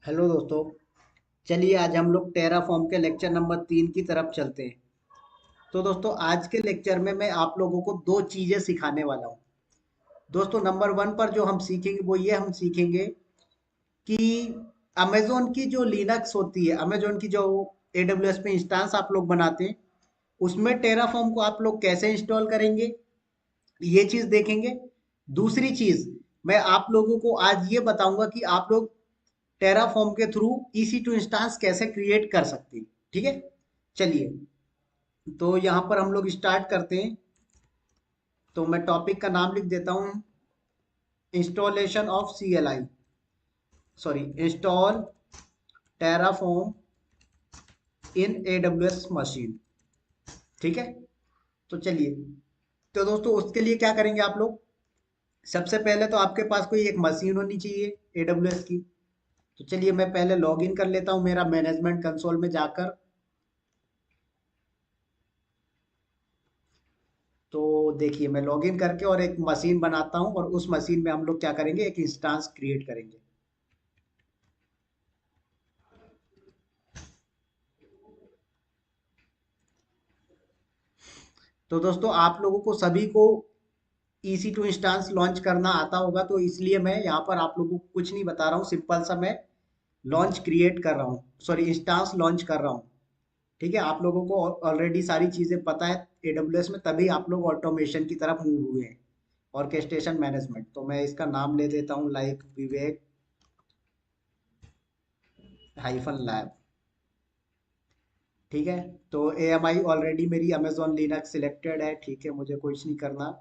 Hello दोस्तों। चलिए आज हम लोग टेराफॉर्म के लेक्चर नंबर 3 की तरफ चलते हैं। तो दोस्तों आज के लेक्चर में मैं आप लोगों को दो चीजें सिखाने वाला हूँ। दोस्तों नंबर 1 पर जो हम सीखेंगे वो ये हम सीखेंगे कि अमेजोन की जो लिनक्स होती है, अमेजोन की जो एडब्ल्यूएस पे इंस्टांस आप लोग बनाते हैं, उसमें टेराफॉर्म को आप लोग कैसे इंस्टॉल करेंगे, ये चीज देखेंगे। दूसरी चीज मैं आप लोगों को आज ये बताऊंगा कि आप लोग टेराफॉर्म के थ्रू EC2 इंस्टांस कैसे क्रिएट कर सकते हैं। ठीक है, चलिए तो यहाँ पर हम लोग स्टार्ट करते हैं। तो मैं टॉपिक का नाम लिख देता हूँ, installation of CLI, sorry install Terraform in AWS machine. ठीक है, तो चलिए, तो दोस्तों उसके लिए क्या करेंगे आप लोग। सबसे पहले तो आपके पास कोई एक मशीन होनी चाहिए AWS की। तो चलिए मैं पहले लॉग इन कर लेता हूँ मेरा मैनेजमेंट कंसोल में जाकर। तो देखिए मैं लॉगिन करके और एक मशीन बनाता हूँ और उस मशीन में हम लोग क्या करेंगे, एक इंस्टांस क्रिएट करेंगे। तो दोस्तों आप लोगों को सभी को EC2 इंस्टांस लॉन्च करना आता होगा, तो इसलिए मैं यहाँ पर आप लोगों को कुछ नहीं बता रहा हूँ, सिंपल सा मैं लॉन्च क्रिएट कर रहा हूँ, सॉरी इंस्टांस लॉन्च कर रहा हूँ। ठीक है, आप लोगों को ऑलरेडी सारी चीज़ें पता है AWS में, तभी आप लोग ऑटोमेशन की तरफ मूव हुए हैं, ऑर्केस्ट्रेशन मैनेजमेंट। तो मैं इसका नाम ले देता हूँ लाइक विवेक हाइफन लैब। ठीक है, तो AMI ऑलरेडी मेरी अमेजोन लिनक्स सिलेक्टेड है। ठीक है, मुझे कुछ नहीं करना।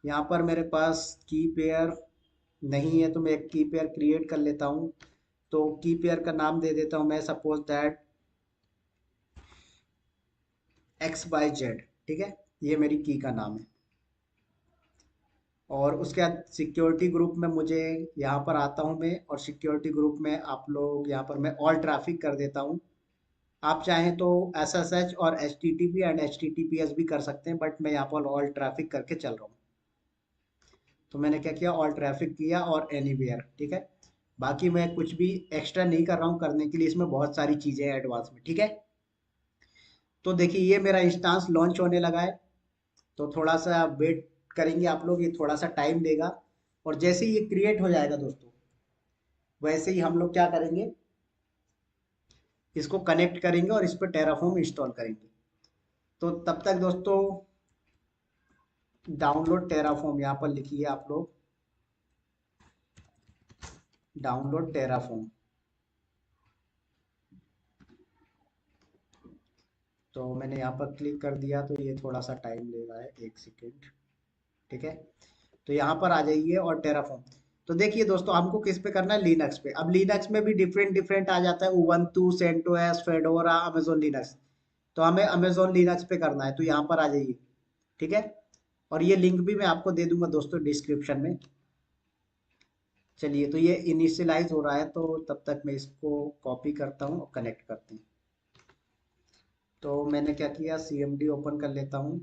यहाँ पर मेरे पास की पेयर नहीं है, तो मैं एक की पेयर क्रिएट कर लेता हूँ। तो की पेयर का नाम दे देता हूँ मैं, सपोज दैट XYZ। ठीक है, ये मेरी की का नाम है। और उसके बाद सिक्योरिटी ग्रुप में मुझे यहाँ पर आता हूँ मैं, और सिक्योरिटी ग्रुप में आप लोग यहाँ पर मैं ऑल ट्रैफिक कर देता हूँ। आप चाहें तो SSH और HTTP एंड HTTPS भी कर सकते हैं, बट मैं यहाँ पर ऑल ट्रैफिक करके चल रहा हूँ। तो मैंने क्या किया, ऑल ट्रैफिक किया और एनीवेयर। ठीक है, बाकी मैं कुछ भी एक्स्ट्रा नहीं कर रहा हूँ, करने के लिए इसमें बहुत सारी चीज़ें हैं एडवांस में। ठीक है, तो देखिए ये मेरा इंस्टांस लॉन्च होने लगा है। तो थोड़ा सा वेट करेंगे आप लोग, ये थोड़ा सा टाइम लेगा। और जैसे ही ये क्रिएट हो जाएगा दोस्तों, वैसे ही हम लोग क्या करेंगे, इसको कनेक्ट करेंगे और इस पर टेराफॉर्म इंस्टॉल करेंगे। तो तब तक दोस्तों डाउनलोड टेराफॉर्म यहाँ पर लिखिए आप लोग, डाउनलोड टेराफॉर्म। तो मैंने यहाँ पर क्लिक कर दिया, तो ये थोड़ा सा टाइम ले रहा है, एक सेकेंड। ठीक है, तो यहाँ पर आ जाइए और टेराफॉर्म। तो देखिए दोस्तों हमको किस पे करना है, लिनक्स पे। अब लिनक्स में भी डिफरेंट डिफरेंट आ जाता है, Ubuntu, CentOS, Fedora, Amazon Linux. तो हमें अमेजोन लिनक्स पे करना है, तो यहाँ पर आ जाइए। ठीक है, और ये लिंक भी मैं आपको दे दूंगा दोस्तों डिस्क्रिप्शन में। चलिए, तो ये इनिशियलाइज हो रहा है, तो तब तक मैं इसको कॉपी करता हूँ और कनेक्ट करते हैं। तो मैंने क्या किया, CMD ओपन कर लेता हूँ।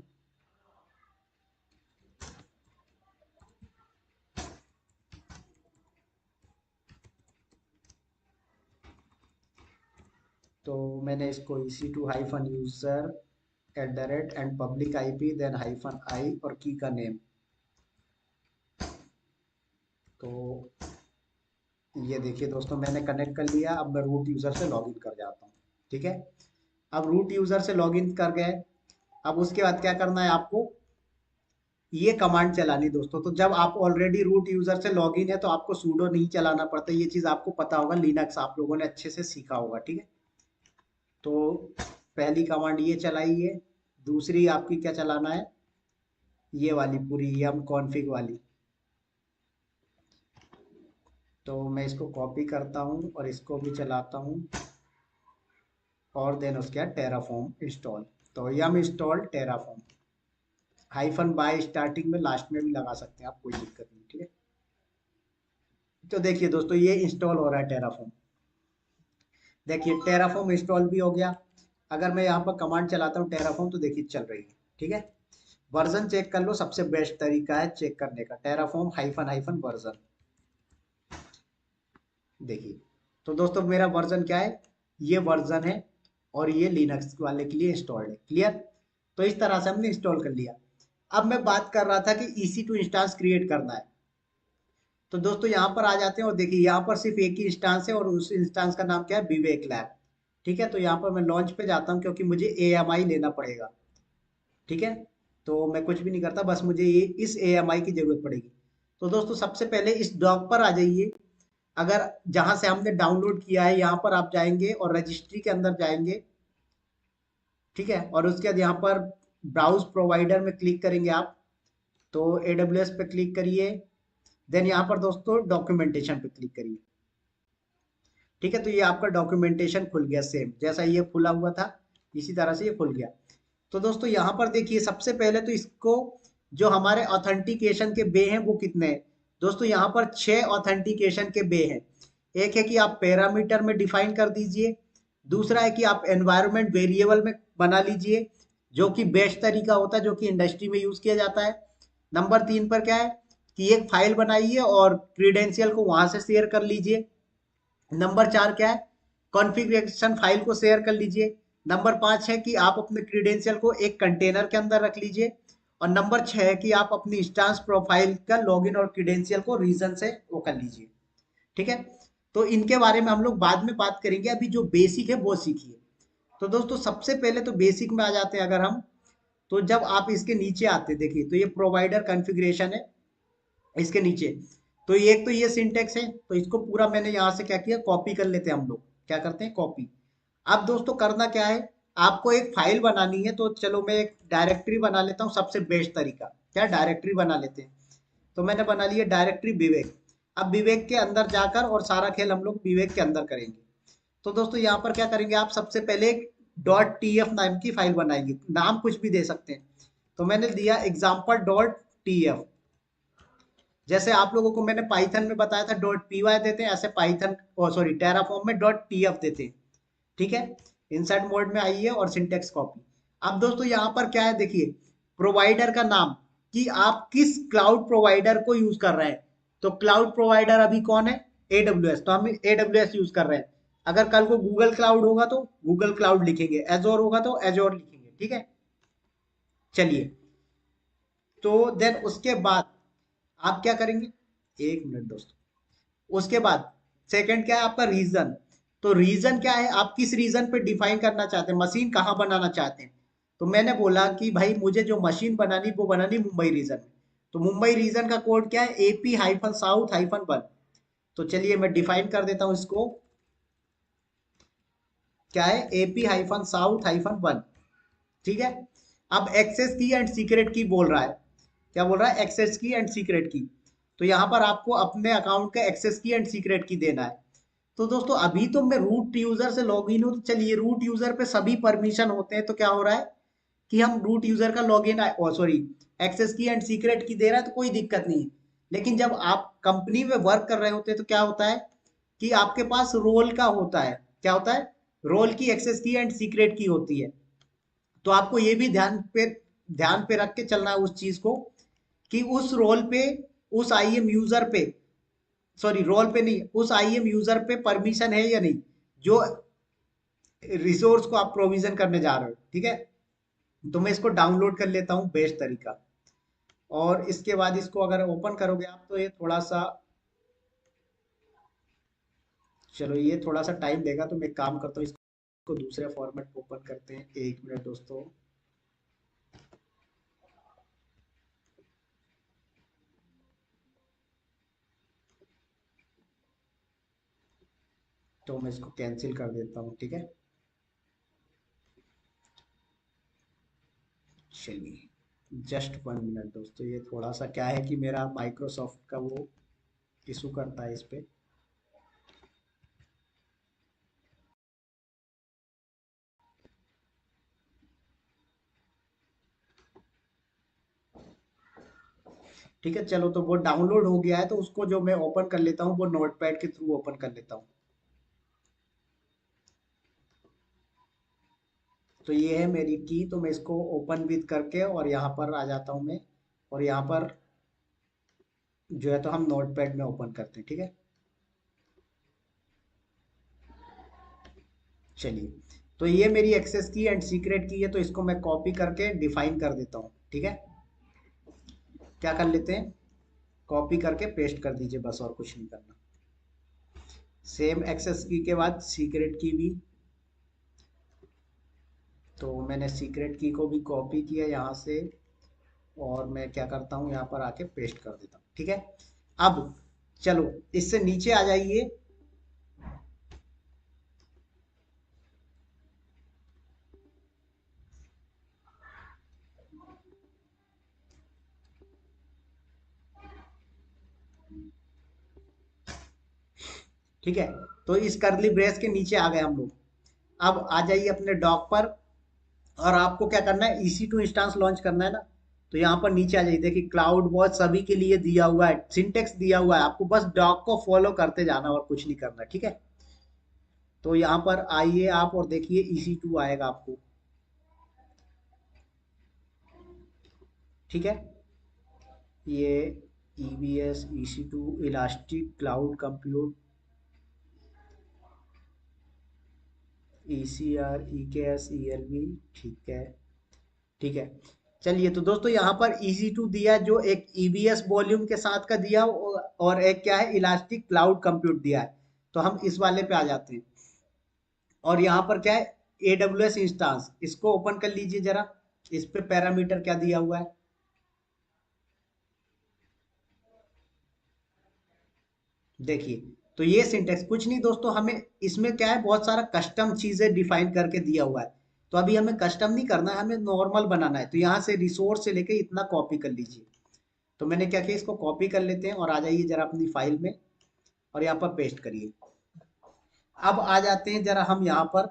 तो मैंने इसको EC2 hyphen user at the rate and public IP then hyphen I और की का नेम। तो ये देखिए दोस्तों मैंने कनेक्ट कर लिया। अब मैं रूट यूजर से लॉगिन कर जाता हूँ। ठीक है, अब रूट यूजर से लॉगिन कर गए। अब उसके बाद क्या करना है आपको, ये कमांड चलानी दोस्तों। तो जब आप ऑलरेडी रूट यूजर से लॉगिन है, तो आपको सूडो नहीं चलाना पड़ता। ये चीज आपको पता होगा, लिनक्स आप लोगों ने अच्छे से सीखा होगा। ठीक है, तो पहली कमांड ये चलाइए। दूसरी आपकी क्या चलाना है, ये वाली पूरी यम कॉन्फ़िग वाली। तो मैं इसको कॉपी करता हूँ और इसको भी चलाता हूँ, और देन उसके बाद टेराफॉर्म इंस्टॉल। तो yum install Terraform, hyphen by starting में लास्ट में भी लगा सकते हैं आप, कोई दिक्कत नहीं। ठीक है, तो देखिए दोस्तों ये इंस्टॉल हो रहा है टेराफॉर्म। देखिए टेराफॉर्म इंस्टॉल भी हो गया। अगर मैं यहाँ पर कमांड चलाता हूँ टेराफॉर्म, तो देखिए चल रही है। ठीक है, वर्जन चेक कर लो, सबसे बेस्ट तरीका है चेक करने का, टेराफॉर्म हाइफन हाइफन वर्जन। देखिए तो दोस्तों मेरा वर्जन क्या है, ये वर्जन है और ये लिनक्स वाले के लिए इंस्टॉल्ड है। क्लियर? तो इस तरह से हमने इंस्टॉल कर लिया। अब मैं बात कर रहा था कि EC2 इंस्टांस क्रिएट करना है। तो दोस्तों यहाँ पर आ जाते हैं और देखिए यहाँ पर सिर्फ एक ही इंस्टांस है और उस इंस्टांस का नाम क्या है, विवेक लैब। ठीक है, तो यहाँ पर मैं लॉन्च पे जाता हूँ क्योंकि मुझे AMI लेना पड़ेगा। ठीक है, तो मैं कुछ भी नहीं करता, बस मुझे ये इस AMI की जरूरत पड़ेगी। तो दोस्तों सबसे पहले इस डॉक पर आ जाइए। अगर जहां से हमने डाउनलोड किया है यहाँ पर आप जाएंगे और रजिस्ट्री के अंदर जाएंगे। ठीक है, और उसके बाद यहाँ पर ब्राउज प्रोवाइडर में क्लिक करेंगे आप। तो AWS पे क्लिक करिए। देन यहाँ पर दोस्तों डॉक्यूमेंटेशन पे क्लिक करिए। ठीक है, तो ये आपका डॉक्यूमेंटेशन खुल गया, सेम जैसा ये खुला हुआ था इसी तरह से ये खुल गया। तो दोस्तों यहाँ पर देखिए सबसे पहले तो इसको जो हमारे ऑथेंटिकेशन के बे हैं वो कितने हैं। दोस्तों यहाँ पर 6 ऑथेंटिकेशन के बे हैं। एक है कि आप पैरामीटर में डिफाइन कर दीजिए। दूसरा है कि आप एनवायरनमेंट वेरिएबल में बना लीजिए, जो कि बेस्ट तरीका होता है, जो कि इंडस्ट्री में यूज किया जाता है। नंबर 3 पर क्या है कि एक फाइल बनाइए और क्रीडेंशियल को वहां से शेयर कर लीजिए। नंबर 4 क्या है, कॉन्फ़िगरेशन फाइल को शेयर कर लीजिए। नंबर 5 है कि आप अपने क्रीडेंशियल को एक कंटेनर के अंदर रख लीजिए। और नंबर 6 है कि आप अपनी इंस्टांस प्रोफाइल का लॉगिन और क्रीडेंशियल को रीजन से वो कर लीजिए। ठीक है, तो इनके बारे में हम लोग बाद में बात करेंगे, अभी जो बेसिक है वो सीखिए। तो दोस्तों सबसे पहले तो बेसिक में आ जाते हैं अगर हम। तो जब आप इसके नीचे आते देखिए तो ये प्रोवाइडर कॉन्फ़िगरेशन है इसके नीचे। तो एक तो ये सिंटेक्स है, तो इसको पूरा मैंने यहाँ से क्या किया, कॉपी कर लेते हैं हम लोग। क्या करते हैं, कॉपी। अब दोस्तों करना क्या है, आपको एक फाइल बनानी है। तो चलो मैं एक डायरेक्टरी बना लेता हूँ, सबसे बेस्ट तरीका क्या, डायरेक्टरी बना लेते हैं। तो मैंने बना लिया डायरेक्टरी विवेक। अब विवेक के अंदर जाकर और सारा खेल हम लोग विवेक के अंदर करेंगे। तो दोस्तों यहाँ पर क्या करेंगे, आप सबसे पहले एक .tf नाम की फाइल बनाएंगे, नाम कुछ भी दे सकते हैं। तो मैंने दिया example.tf। जैसे आप लोगों को मैंने पाइथन में बताया था .py देते हैं, ऐसे पाइथन सॉरी टेराफॉर्म में .tf देते हैं। ठीक है, इंसर्ट मोड में आइए और सिंटेक्स कॉपी। अब दोस्तों यहाँ पर क्या है देखिए, प्रोवाइडर का नाम, कि आप किस क्लाउड प्रोवाइडर को यूज कर रहे हैं। तो क्लाउड प्रोवाइडर अभी कौन है, AWS, तो हम AWS यूज कर रहे हैं। अगर कल को गूगल क्लाउड होगा तो गूगल क्लाउड लिखेंगे, एजोर होगा तो एजोर लिखेंगे। ठीक है, चलिए। तो देन उसके बाद आप क्या करेंगे, एक मिनट दोस्तों। उसके बाद सेकंड क्या है आपका, रीजन। तो रीजन क्या है, आप किस रीजन पे डिफाइन करना चाहते हैं, मशीन कहाँ बनाना चाहते हैं। तो मैंने बोला कि भाई मुझे जो मशीन बनानी वो बनानी मुंबई रीजन में। तो मुंबई रीजन का कोड क्या है, AP-South-1। तो चलिए मैं डिफाइन कर देता हूँ इसको। क्या है, AP-South-1। ठीक है, अब एक्सेस की एंड सीक्रेट की बोल रहा है। क्या बोल रहा है, एक्सेस की एंड सीक्रेट की। तो यहाँ पर आपको अपने अकाउंट का एक्सेस की एंड सीक्रेट की देना है। तो दोस्तों अभी तो मैं रूट यूजर से लॉग इन हूँ, तो चलिए रूट यूजर पे सभी परमिशन होते हैं। तो क्या हो रहा है कि हम रूट यूजर का लॉग इन सॉरी एक्सेस की एंड सीक्रेट की दे रहा है, तो कोई दिक्कत नहीं है। लेकिन जब आप कंपनी में वर्क कर रहे होते हैं तो क्या होता है कि आपके पास रोल का होता है। क्या होता है, रोल की एक्सेस की एंड सीक्रेट की होती है। तो आपको ये भी ध्यान पे रख के चलना है उस चीज को, कि उस रोल पे, उस आईएम यूजर पे, सॉरी रोल पे नहीं, उस आईएम यूजर पे परमिशन है या नहीं, जो रिसोर्स को आप प्रोविजन करने जा रहे हो। ठीक है, तो मैं इसको डाउनलोड कर लेता हूँ, बेस्ट तरीका। और इसके बाद इसको अगर ओपन करोगे आप तो ये थोड़ा सा, चलो ये थोड़ा सा टाइम लेगा, तो मैं एक काम करता हूँ, इसको दूसरे फॉर्मेट में ओपन करते हैं। एक मिनट दोस्तों। तो मैं इसको कैंसिल कर देता हूँ। ठीक है, चलिए जस्ट 1 मिनट दोस्तों, ये थोड़ा सा क्या है कि मेरा माइक्रोसॉफ्ट का वो इशू करता है इस पे। ठीक है, चलो तो वो डाउनलोड हो गया है, तो उसको जो मैं ओपन कर लेता हूँ वो नोटपैड के थ्रू ओपन कर लेता हूँ। तो ये है मेरी की, तो मैं इसको ओपन विद करके और यहाँ पर आ जाता हूँ मैं। और यहाँ पर जो है तो हम नोटपैड में ओपन करते हैं। ठीक है, चलिए, तो ये मेरी एक्सेस की एंड सीक्रेट की है, तो इसको मैं कॉपी करके डिफाइन कर देता हूँ। ठीक है, क्या कर लेते हैं, कॉपी करके पेस्ट कर दीजिए, बस और कुछ नहीं करना। सेम एक्सेस की के बाद सीक्रेट की भी, तो मैंने सीक्रेट की को भी कॉपी किया यहाँ से, और मैं क्या करता हूँ यहाँ पर आके पेस्ट कर देता हूँ। ठीक है, अब चलो इससे नीचे आ जाइए। ठीक है, तो इस करली ब्रेस के नीचे आ गए हम लोग। अब आ जाइए अपने डॉक पर, और आपको क्या करना है, EC2 इंस्टेंस लॉन्च करना है ना। तो यहाँ पर नीचे आ जाइए, देखिए क्लाउड वॉच सभी के लिए दिया हुआ है, सिंटेक्स दिया हुआ है, आपको बस डॉक को फॉलो करते जाना और कुछ नहीं करना। ठीक है, तो यहाँ पर आइए आप और देखिए EC2 आएगा आपको। ठीक है, ये EBS EC2 elastic cloud compute ECR EKS ELB। ठीक है, ठीक है। चलिए, तो दोस्तों यहाँ पर EC2 दिया, जो एक EBS वॉल्यूम के साथ का दिया, और एक क्या है, इलास्टिक क्लाउड कंप्यूट दिया है। तो हम इस वाले पे आ जाते हैं, और यहाँ पर क्या है, AWS इंस्टांस, इसको ओपन कर लीजिए जरा। इस पे पैरामीटर क्या दिया हुआ है, देखिए। तो ये सिंटेक्स कुछ नहीं दोस्तों, हमें इसमें क्या है, बहुत सारा कस्टम चीजें डिफाइन करके दिया हुआ है। तो अभी हमें कस्टम नहीं करना है, हमें नॉर्मल बनाना है। तो यहाँ से रिसोर्स से लेके इतना कॉपी कर लीजिए। तो मैंने क्या किया, इसको कॉपी कर लेते हैं, और आ जाइए जरा अपनी फाइल में, और यहाँ पर पेस्ट करिए। अब आ जाते हैं जरा हम यहाँ पर,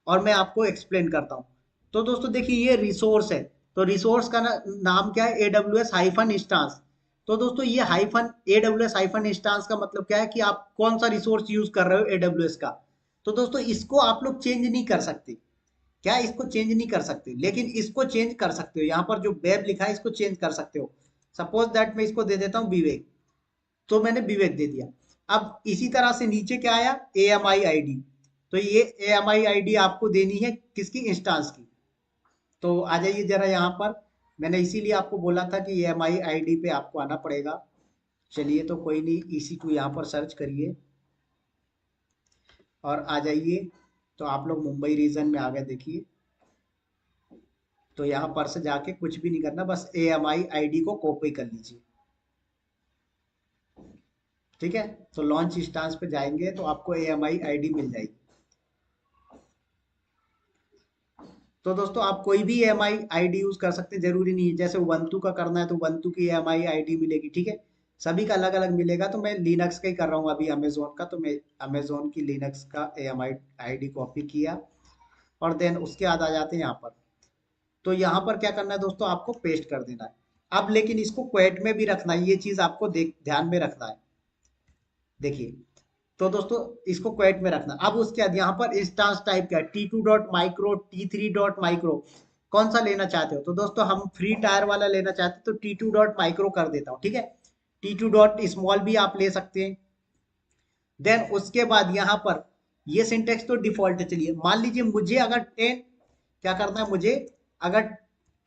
और मैं आपको एक्सप्लेन करता हूँ। तो दोस्तों देखिए, ये रिसोर्स है। तो रिसोर्स का नाम क्या है, AWS हाइफन इंस्टांस। तो दोस्तों ये हाइफन, AWS हाइफन इंस्टांस का मतलब क्या है, कि आप कौन सा रिसोर्स यूज कर रहे हो AWS का। तो दोस्तों इसको आप लोग चेंज नहीं कर सकते, क्या इसको चेंज नहीं कर सकते, लेकिन इसको चेंज कर सकते हो। यहाँ पर जो वेब लिखा है, इसको चेंज कर सकते हो। सपोज दैट मैं इसको दे देता हूँ विवेक, तो मैंने विवेक दे दिया। अब इसी तरह से नीचे क्या आया, AMI ID। तो ये AMI ID आपको देनी है किसकी, इंस्टांस की। तो आ जाइए जरा यहाँ पर, मैंने इसीलिए आपको बोला था कि AMI ID पे आपको आना पड़ेगा। चलिए, तो कोई नहीं, EC2 यहाँ पर सर्च करिए, और आ जाइए। तो आप लोग मुंबई रीजन में आ गए, देखिए। तो यहाँ पर से जाके कुछ भी नहीं करना, बस AMI ID को कॉपी कर लीजिए। ठीक है, तो लॉन्च इंस्टांस पे जाएंगे तो आपको AMI ID मिल जाएगी। तो दोस्तों आप कोई भी AMI ID यूज कर सकते हैं, जरूरी नहीं है। जैसे उबंटू का करना है तो उबंटू की AMI ID मिलेगी। ठीक है, सभी का अलग अलग मिलेगा। तो मैं लिनक्स का ही कर रहा हूँ अभी, अमेजोन का। तो मैं अमेजोन की लिनक्स का AMI ID कॉपी किया, और देन उसके बाद आ जाते हैं यहाँ पर। तो यहाँ पर क्या करना है दोस्तों, आपको पेस्ट कर देना है। अब लेकिन इसको क्वेट में भी रखना है, ये चीज आपको देख ध्यान में रखना है। देखिए, तो दोस्तों इसको क्वेट में रखना। अब उसके बाद यहाँ पर इंस्टांस टाइप क्या है, T2.micro, T3.micro, कौन सा लेना चाहते हो। तो दोस्तों हम फ्री टायर वाला लेना चाहते हैं, तो T2.micro कर देता हूँ। ठीक है, T2.small भी आप ले सकते हैं। देन उसके बाद यहाँ पर ये सिंटेक्स तो डिफॉल्ट है। चलिए, मान लीजिए मुझे अगर 10, क्या करना है मुझे, अगर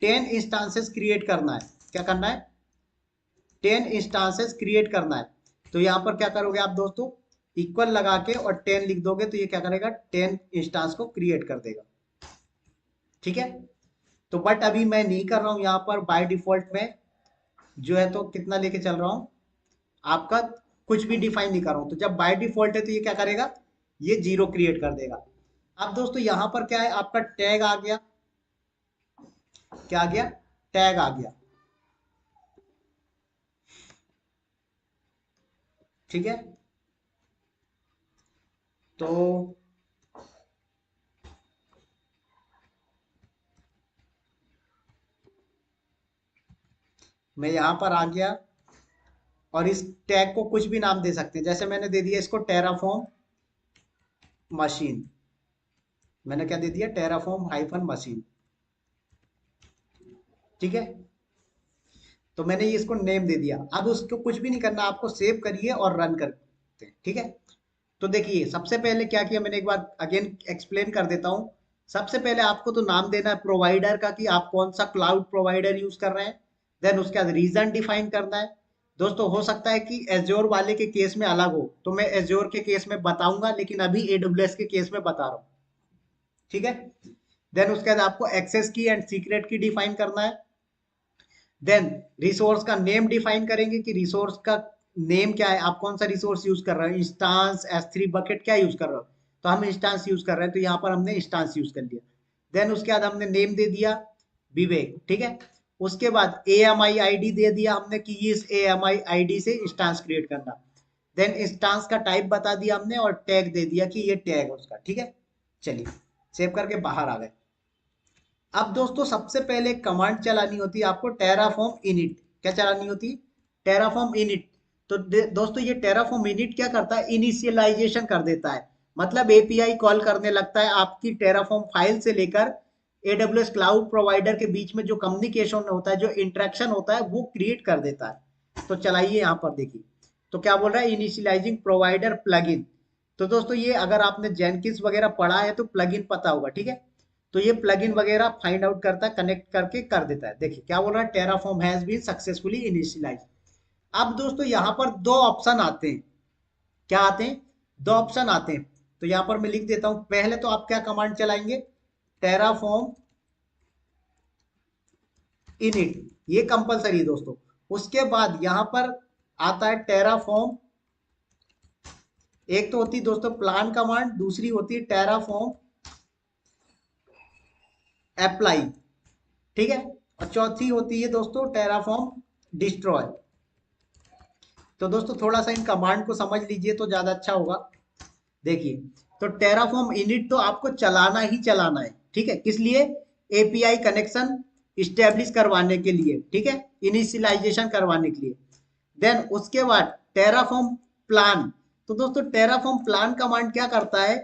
10 इंस्टांसेस क्रिएट करना है, क्या करना है, 10 इंस्टांसेस क्रिएट करना है। तो यहाँ पर क्या करोगे आप दोस्तों, इक्वल लगा के और 10 लिख दोगे, तो ये क्या करेगा, 10 इंस्टांस को क्रिएट कर देगा। ठीक है, तो बट अभी मैं नहीं कर रहा हूँ, यहाँ पर बाय डिफॉल्ट में जो है, तो कितना लेके चल रहा हूँ, आपका कुछ भी डिफाइन नहीं कर रहा हूँ। तो जब बाय डिफॉल्ट है तो ये क्या करेगा, ये 0 क्रिएट कर देगा। अब दोस्तों यहाँ पर क्या है, आपका टैग आ गया, क्या आ गया, टैग आ गया। ठीक है, तो मैं यहाँ पर आ गया, और इस टैग को कुछ भी नाम दे सकते हैं। जैसे मैंने दे दिया इसको टेराफॉर्म मशीन, मैंने क्या दे दिया, टेराफॉर्म हाइफन मशीन। ठीक है, तो मैंने इसको नेम दे दिया। अब उसको कुछ भी नहीं करना, आपको सेव करिए और रन करते हैं। ठीक है, तो देखिए सबसे पहले क्या किया मैंने, एक बार अगेन एक्सप्लेन कर देता हूँ। सबसे पहले आपको तो नाम देना है प्रोवाइडर का कि आप कौन सा क्लाउड प्रोवाइडर यूज कर रहे हैं। देन उसके बाद रीजन डिफाइन करना है। दोस्तों हो सकता है कि एज्योर वाले के केस में अलग हो, तो मैं एज्योर के केस में बताऊंगा, लेकिन अभी एडब्ल्यूएस के केस में बता रहा हूँ। ठीक है। देन उसके बाद आपको एक्सेस की एंड सीक्रेट की डिफाइन करना है। देन रिसोर्स का नेम डिफाइन करेंगे कि रिसोर्स का नेम क्या है, आप कौन सा रिसोर्स यूज कर रहे हो, इंस्टांस, S3 बकेट क्या यूज कर रहे हो। तो हम इंस्टांस यूज कर रहे हैं, तो यहाँ पर हमने इंस्टांस यूज कर लिया। देन उसके बाद हमने नेम दे दिया विवेक। ठीक है। उसके बाद AMI ID दे दिया हमने कि इस AMI ID से इंस्टांस क्रिएट करना। देन इंस्टांस का टाइप बता दिया हमने और टैग दे दिया कि ये टैग है उसका। ठीक है। चलिए सेव करके बाहर आ गए। अब दोस्तों सबसे पहले कमांड चलानी होती है आपको, टेराफॉर्म इनिट। क्या चलानी होती है? Terraform init. तो दोस्तों ये टेराफॉर्म इनिट क्या करता है, इनिशियलाइजेशन कर देता है। मतलब एपीआई कॉल करने लगता है आपकी टेराफॉर्म फाइल से लेकर एडब्ल्यूएस क्लाउड प्रोवाइडर के बीच में जो कम्युनिकेशन होता है, जो इंटरेक्शन होता है, वो क्रिएट कर देता है। तो चलाइए यहाँ पर देखिए। तो क्या बोल रहा है, इनिशियलाइजिंग प्रोवाइडर प्लगइन। तो दोस्तों ये अगर आपने जेनकिंस वगैरह पढ़ा है तो प्लगइन पता होगा। ठीक है। तो ये प्लगइन वगैरह फाइंड आउट करता है, कनेक्ट करके कर देता है। देखिए क्या बोल रहा है, Terraform has been successfully initialise. अब दोस्तों यहाँ पर दो ऑप्शन आते हैं। क्या आते हैं? दो ऑप्शन आते हैं। तो यहाँ पर मैं लिख देता हूं। पहले तो आप क्या कमांड चलाएंगे, टेराफॉर्म इनिट, ये कंपलसरी है दोस्तों। उसके बाद यहाँ पर आता है टेराफॉर्म, एक तो होती है दोस्तों प्लान कमांड, दूसरी होती है टेराफॉर्म अप्लाई। ठीक है। और चौथी होती है दोस्तों टेराफॉर्म डिस्ट्रॉय। तो दोस्तों थोड़ा सा इन कमांड को समझ लीजिए तो ज्यादा अच्छा होगा। देखिए, तो टेराफॉर्म इनिट तो आपको चलाना ही चलाना है। ठीक है। किस लिए? एपीआई कनेक्शन इस्टेब्लिश करवाने के लिए। ठीक है। इनिशियलाइजेशन करवाने के लिए। देन उसके बाद टेराफॉर्म प्लान। तो दोस्तों टेराफॉर्म प्लान कमांड क्या करता है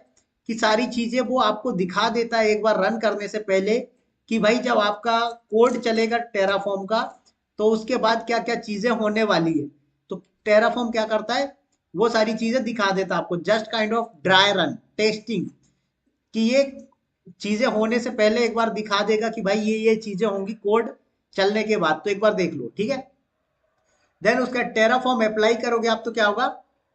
कि सारी चीजें वो आपको दिखा देता है एक बार रन करने से पहले, कि भाई जब आपका कोड चलेगा टेराफॉर्म का, तो उसके बाद क्या क्या चीजें होने वाली है। तो टेराफॉर्म क्या करता है, वो सारी चीजें दिखा देता है आपको, just kind of dry run testing, कि ये चीजें होने से पहले एक बार दिखा देगा कि भाई ये चीजें होंगी कोड चलने के बाद, तो एक बार देख लो। ठीक है। देन उसका टेराफॉर्म अप्लाई करोगे आप, तो क्या होगा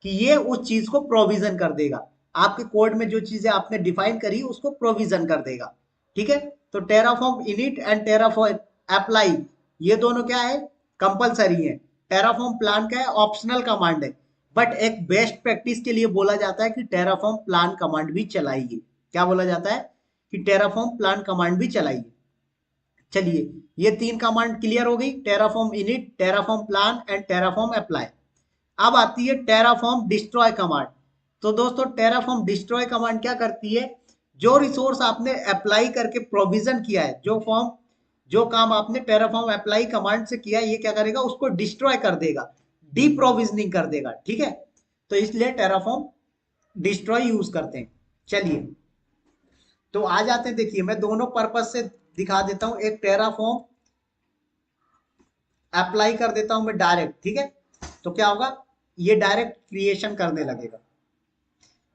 कि ये उस चीज को प्रोविजन कर देगा। आपके कोड में जो चीजें आपने डिफाइन करी उसको प्रोविजन कर देगा। ठीक है। तो Terraform init and Terraform apply, ये दोनों क्या है, कंपलसरी है। टेराफॉर्म प्लान का है, ऑप्शनल कमांड है। बट एक बेस्ट प्रैक्टिस के लिए बोला जाता है कि टेराफॉर्म प्लान कमांड भी चलाइए। क्या बोला जाता है कि टेराफॉर्म प्लान कमांड भी चलाइए। चलिए, ये तीन कमांड क्लियर हो गई, Terraform init, Terraform plan and Terraform apply. अब आती है टेराफॉर्म डिस्ट्रॉय कमांड। तो दोस्तों टेराफॉर्म डिस्ट्रॉय कमांड क्या करती है, जो रिसोर्स आपने अप्लाई करके प्रोविजन किया है, जो काम आपने टेराफॉर्म अप्लाई कमांड से किया है, ये क्या करेगा, उसको डिस्ट्रॉय कर देगा, डीप्रोविजनिंग कर देगा। ठीक है। तो इसलिए टेराफॉर्म डिस्ट्रॉय यूज करते हैं। चलिए, तो आ जाते हैं। देखिए मैं दोनों पर्पज से दिखा देता हूं। एक टेराफॉर्म अप्लाई कर देता हूं मैं डायरेक्ट। ठीक है। तो क्या होगा, ये डायरेक्ट क्रिएशन करने लगेगा।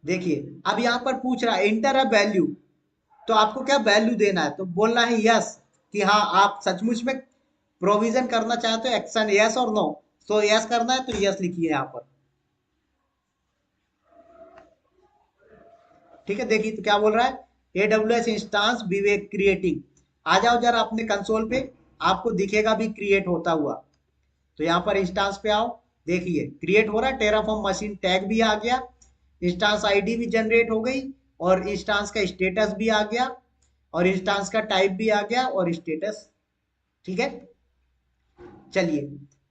देखिए अब यहां पर पूछ रहा है इंटर अ वैल्यू, तो आपको क्या वैल्यू देना है, तो बोलना है यस, कि हाँ आप सचमुच में प्रोविजन करना चाहते हो एक्शन, यस और नो। तो यस करना है तो यस लिखिए यहां पर। ठीक है। देखिए तो क्या बोल रहा है, एडब्ल्यूएस इंस्टांस विवेक क्रिएटिंग। आ जाओ जरा अपने कंसोल पे, आपको दिखेगा भी क्रिएट होता हुआ। तो यहाँ पर इंस्टांस पे आओ, देखिए क्रिएट हो रहा है, टेराफॉर्म मशीन टैग भी आ गया, इंस्टांस आईडी भी जनरेट हो गई, और इंस्टांस का स्टेटस भी आ गया, और इंस्टांस का टाइप भी आ गया, और स्टेटस। ठीक है। चलिए,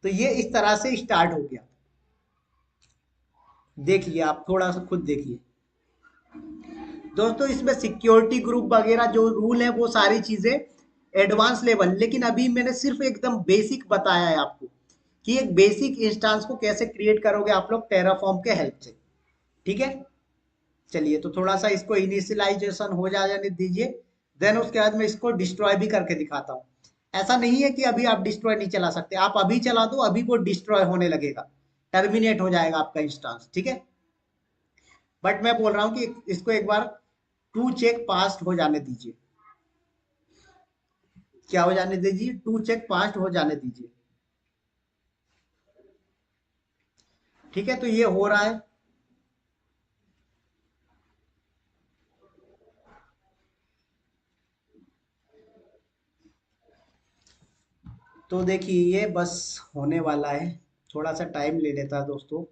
तो ये इस तरह से स्टार्ट हो गया। देखिए आप थोड़ा सा खुद देखिए दोस्तों, इसमें सिक्योरिटी ग्रुप वगैरह जो रूल है वो सारी चीजें एडवांस लेवल, लेकिन अभी मैंने सिर्फ एकदम बेसिक बताया है आपको कि एक बेसिक इंस्टांस को कैसे क्रिएट करोगे आप लोग टेराफॉर्म के हेल्प से। ठीक है। चलिए, तो थोड़ा सा इसको इनिशियलाइजेशन हो जाने दीजिए। देन उसके बाद मैं इसको डिस्ट्रॉय भी करके दिखाता हूँ। ऐसा नहीं है कि अभी आप डिस्ट्रॉय नहीं चला सकते, आप अभी चला दो, अभी वो डिस्ट्रॉय होने लगेगा, टर्मिनेट हो जाएगा आपका इंस्टांस। ठीक है। बट मैं बोल रहा हूँ कि इसको एक बार टू चेक पास्ट हो जाने दीजिए। क्या हो जाने दीजिए? टू चेक पास्ट हो जाने दीजिए। ठीक है, तो ये हो रहा है। तो देखिए ये बस होने वाला है, थोड़ा सा टाइम ले लेता है दोस्तों।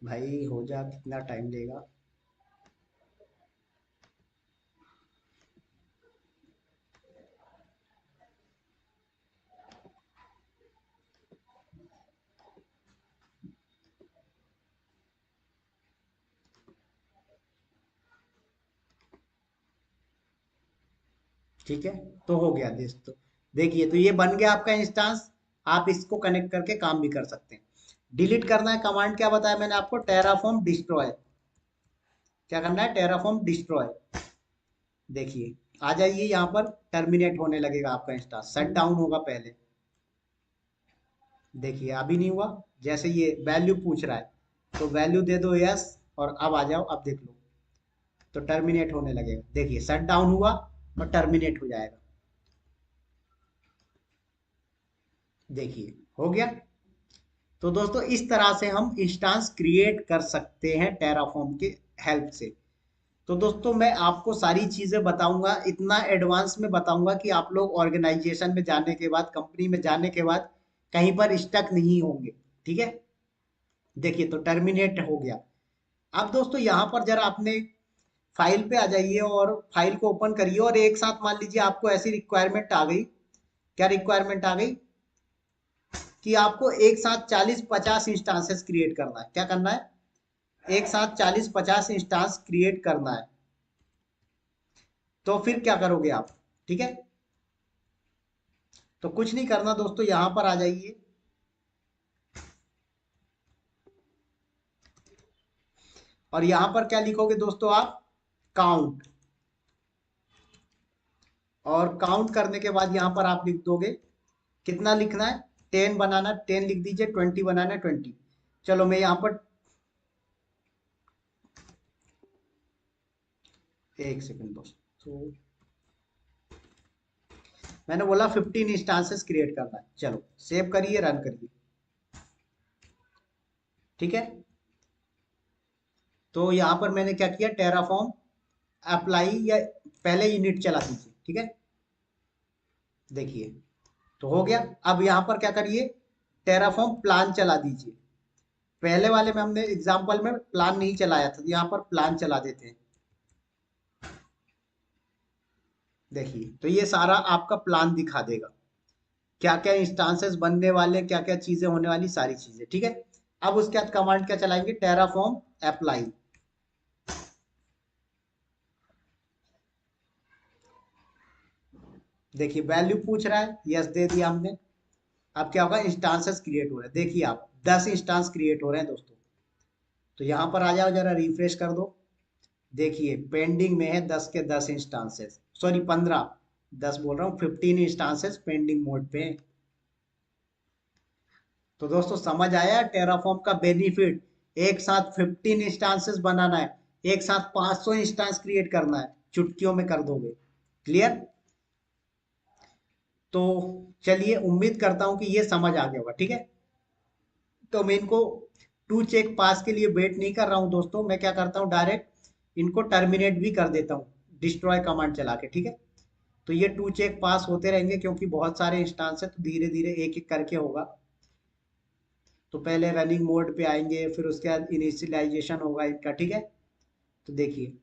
भाई हो जा, कितना टाइम लेगा? ठीक है, तो हो गया दोस्तों। देखिए, तो ये बन गया आपका इंस्टेंस। आप इसको कनेक्ट करके काम भी कर सकते हैं। डिलीट करना है, कमांड क्या बताया मैंने आपको? Terraform destroy. क्या करना है? Terraform destroy. देखिए, आ जाइए यहाँ पर, टर्मिनेट होने लगेगा आपका इंस्टेंस, शट डाउन होगा पहले। देखिए अभी नहीं हुआ। जैसे ये वैल्यू पूछ रहा है, तो वैल्यू दे दो यस, और अब आ जाओ, अब देख लो, तो टर्मिनेट होने लगेगा। देखिए शट डाउन हुआ और टर्मिनेट हो जाएगा। देखिए हो गया। तो दोस्तों इस तरह से हम इंस्टेंस क्रिएट कर सकते हैं टेराफॉर्म के हेल्प से। तो दोस्तों मैं आपको सारी चीजें बताऊंगा, इतना एडवांस में बताऊंगा कि आप लोग ऑर्गेनाइजेशन में जाने के बाद, कंपनी में जाने के बाद कहीं पर स्टक नहीं होंगे। ठीक है, देखिए तो टर्मिनेट हो गया। अब दोस्तों यहाँ पर जरा अपने फाइल पे आ जाइए और फाइल को ओपन करिए, और एक साथ मान लीजिए आपको ऐसी रिक्वायरमेंट आ गई। क्या रिक्वायरमेंट आ गई? कि आपको एक साथ 40-50 इंस्टांसेस क्रिएट करना है। क्या करना है? एक साथ 40-50 इंस्टांस क्रिएट करना है। तो फिर क्या करोगे आप? ठीक है, तो कुछ नहीं करना दोस्तों, यहां पर आ जाइए और यहां पर क्या लिखोगे दोस्तों आप? काउंट। और काउंट करने के बाद यहां पर आप लिख दोगे, कितना लिखना है? 10 बनाना, 10 लिख दीजिए। 20 बनाना, 20। चलो मैं यहां पर, एक सेकंड दोस्तों, मैंने बोला 15 इंस्टांसेस क्रिएट करना है। चलो सेव करिए, रन करिए। ठीक है, तो यहाँ पर मैंने क्या किया? टेराफॉर्म अप्लाई, या पहले यूनिट चला दीजिए। ठीक है, देखिए तो हो गया। अब यहाँ पर क्या करिए? टेराफॉर्म प्लान चला दीजिए। पहले वाले में हमने एग्जांपल में प्लान नहीं चलाया था, तो यहाँ पर प्लान चला देते हैं। देखिए तो ये सारा आपका प्लान दिखा देगा, क्या क्या इंस्टांसेस बनने वाले, क्या क्या चीजें होने वाली, सारी चीजें। ठीक है, अब उसके बाद कमांड क्या चलाएंगे? Terraform apply. देखिए वैल्यू पूछ रहा है, यस दे दिया हमने। अब क्या होगा? इंस्टांसेस क्रिएट हो रहे हैं। देखिए आप 10 इंस्टांस क्रिएट हो रहे हैं दोस्तों। तो यहाँ पर आ जाओ, जरा रिफ्रेश कर दो। देखिए पेंडिंग में है 10 के 10 इंस्टांसेस, सॉरी 15, 10 बोल रहा हूँ, 15 इंस्टांसेस पेंडिंग मोड पे हैं। तो दोस्तों समझ आया टेराफॉर्म का बेनिफिट? एक साथ 15 इंस्टांसेस बनाना है, एक साथ 500 इंस्टांस क्रिएट करना है, चुटकियों में कर दोगे। क्लियर? तो चलिए, उम्मीद करता हूं कि ये समझ आ गया होगा। ठीक है, तो मैं इनको टू चेक पास के लिए वेट नहीं कर रहा हूं दोस्तों, मैं क्या करता हूं, डायरेक्ट इनको टर्मिनेट भी कर देता हूं डिस्ट्रॉय कमांड चला के। ठीक है, तो ये टू चेक पास होते रहेंगे, क्योंकि बहुत सारे इंस्टांस है, तो धीरे धीरे एक एक करके होगा। तो पहले रनिंग मोड पे आएंगे, फिर उसके बाद इनिशियलाइजेशन होगा इनका। ठीक है, तो देखिए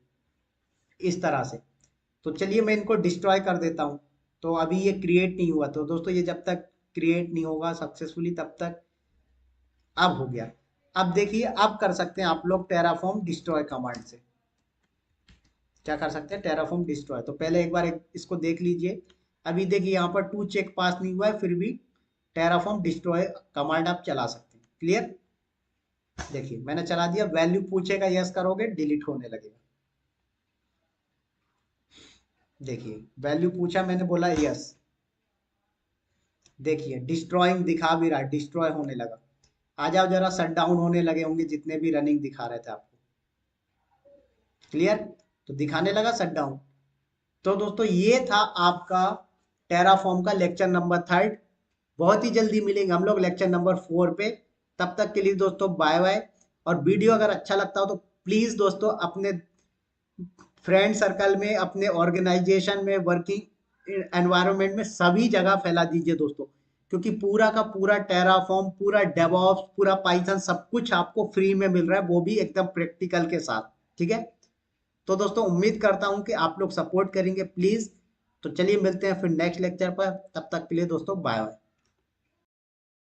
इस तरह से। तो चलिए मैं इनको डिस्ट्रॉय कर देता हूँ। तो अभी ये क्रिएट नहीं हुआ, तो दोस्तों ये जब तक क्रिएट नहीं होगा सक्सेसफुली, तब तक। अब हो गया। अब देखिए, अब कर सकते हैं आप लोग टेराफॉर्म डिस्ट्रॉय कमांड से। क्या कर सकते हैं? Terraform destroy. तो पहले एक बार इसको देख लीजिए। अभी देखिए यहाँ पर टू चेक पास नहीं हुआ है, फिर भी टेराफॉर्म डिस्ट्रॉय कमांड आप चला सकते हैं। क्लियर? देखिए मैंने चला दिया, वैल्यू पूछेगा, यस करोगे, डिलीट होने लगेगा। देखिए वैल्यू पूछा, मैंने बोला यस। देखिए डिस्ट्रॉइंग दिखा भी रहा है, डिस्ट्रॉय होने लगा। आ जाओ जरा, शट डाउन होने लगे होंगे जितने भी रनिंग दिखा रहे थे आपको। क्लियर? तो दिखाने लगा शट डाउन। तो दोस्तों ये था आपका टेराफॉर्म का लेक्चर नंबर थर्ड। बहुत ही जल्दी मिलेंगे हम लोग लेक्चर नंबर फोर पे। तब तक के लिए दोस्तों बाय बाय। और वीडियो अगर अच्छा लगता हो तो प्लीज दोस्तों अपने फ्रेंड सर्कल में, अपने ऑर्गेनाइजेशन में, वर्किंग एनवायरनमेंट में सभी जगह फैला दीजिए दोस्तों। क्योंकि पूरा का पूरा टेराफॉर्म, पूरा डेवऑप्स, पूरा पाइथन सब कुछ आपको फ्री में मिल रहा है, वो भी एकदम प्रैक्टिकल के साथ। ठीक है? तो दोस्तों उम्मीद करता हूं कि आप लोग सपोर्ट करेंगे प्लीज। तो चलिए मिलते हैं फिर नेक्स्ट लेक्चर पर, तब तक के लिए दोस्तों बाय बाय।